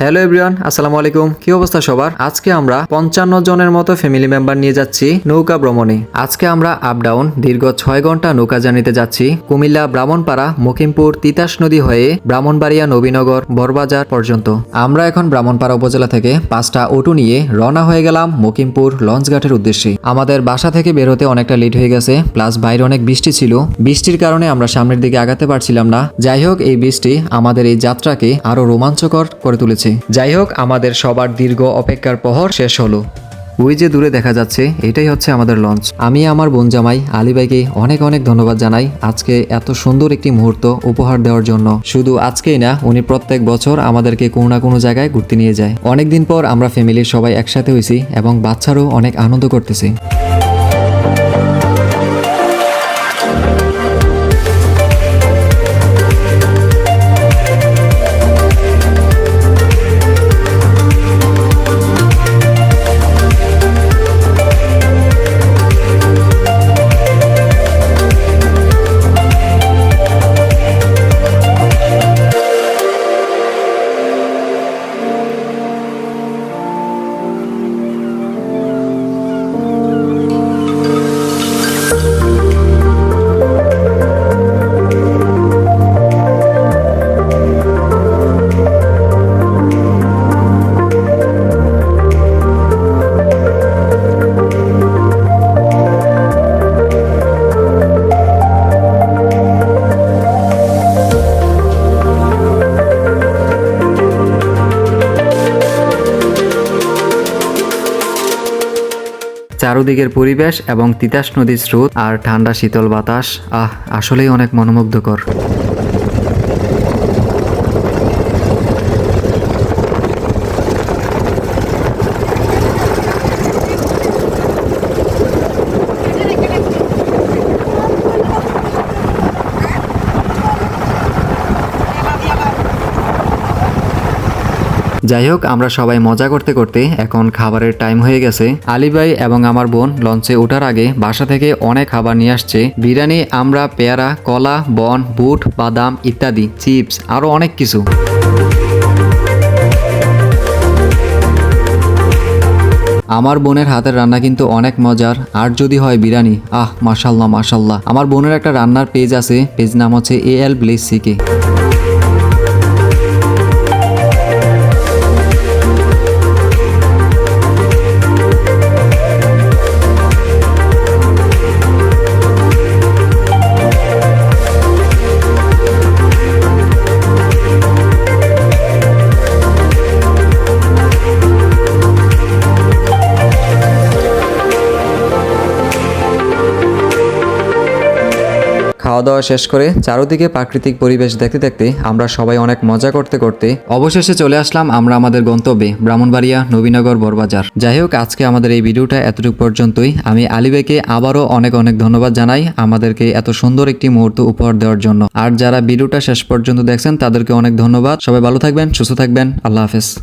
Hello everyone, আসসালামু আলাইকুম। কি অবস্থা সবার? আজকে আমরা 55 জনের মতো ফ্যামিলি মেম্বার নিয়ে যাচ্ছি নৌকা ভ্রমণে। আজকে আমরা আপ ডাউন দীর্ঘ 6 ঘন্টা নৌকা জার্নিতে যাচ্ছি কুমিল্লা, ব্রাহ্মণপাড়া, মকিমপুর, তিতাস নদী হয়ে ব্রাহ্মণবাড়িয়া, নবীনগর, বড়বাজার পর্যন্ত। আমরা এখন ব্রাহ্মণপাড়া উপজেলা থেকে 5টা অটো নিয়ে রওনা হয়ে গেলাম মকিমপুর লঞ্চঘাটের উদ্দেশ্যে। আমাদের বাসা থেকে বের হতে অনেকটা লেট হয়ে গেছে, প্লাস বাইরে অনেক বৃষ্টি ছিল। বৃষ্টির কারণে আমরা সামনের দিকে আগাতে পারছিলাম না। যাই হোক, এই বৃষ্টি আমাদের এই যাত্রাকে আরো রোমাঞ্চকর করে তুলেছে। যাই হোক, আমাদের সবার দীর্ঘ অপেক্ষার প্রহর শেষ হলো। ওই যে দূরে দেখা যাচ্ছে, এটাই হচ্ছে আমাদের লঞ্চ। আমি আমার বোন জামাই আলী ভাইকে অনেক অনেক ধন্যবাদ জানাই আজকে এত সুন্দর একটি মুহূর্ত উপহার দেওয়ার জন্য। শুধু আজকেই না, উনি প্রত্যেক বছর আমাদেরকে কোনো না কোনো জায়গায় ঘুরতে নিয়ে যায়। অনেকদিন পর আমরা ফ্যামিলির সবাই একসাথে হয়েছি এবং বাচ্চারাও অনেক আনন্দ করতেছে। চারদিকের পরিবেশ এবং তিতাস নদীর স্রোত আর ঠান্ডা শীতল বাতাস আসলেই অনেক মনোমুগ্ধকর। যাই হোক, আমরা সবাই মজা করতে করতে এখন খাবারের টাইম হয়ে গেছে। আলী ভাই এবং আমার বোন লঞ্চে ওঠার আগে বাসা থেকে অনেক খাবার নিয়ে আসছে। বিরিয়ানি, আমরা, পেয়ারা, কলা, বন, বুট, বাদাম ইত্যাদি, চিপস, আরো অনেক কিছু। আমার বোনের হাতের রান্না কিন্তু অনেক মজার, আর যদি হয় বিরিয়ানি, মাশাল্লাহ মাশাল্লাহ। আমার বোনের একটা রান্নার পেজ আছে, পেজ নাম হচ্ছে AL Blaze CK। খাওয়া দাওয়া শেষ করে চারদিকে প্রাকৃতিক পরিবেশ দেখতে দেখতে আমরা সবাই অনেক মজা করতে করতে অবশেষে চলে আসলাম আমরা আমাদের গন্তব্যে, ব্রাহ্মণবাড়িয়া, নবীনগর, বড়বাজার। যাই হোক, আজকে আমাদের এই ভিডিওটা এতটুকু পর্যন্তই। আমি আলী ভাইকে আবারও অনেক অনেক ধন্যবাদ জানাই আমাদেরকে এত সুন্দর একটি মুহূর্ত উপহার দেওয়ার জন্য। আর যারা ভিডিওটা শেষ পর্যন্ত দেখছেন তাদেরকে অনেক ধন্যবাদ। সবাই ভালো থাকবেন, সুস্থ থাকবেন। আল্লাহ হাফেজ।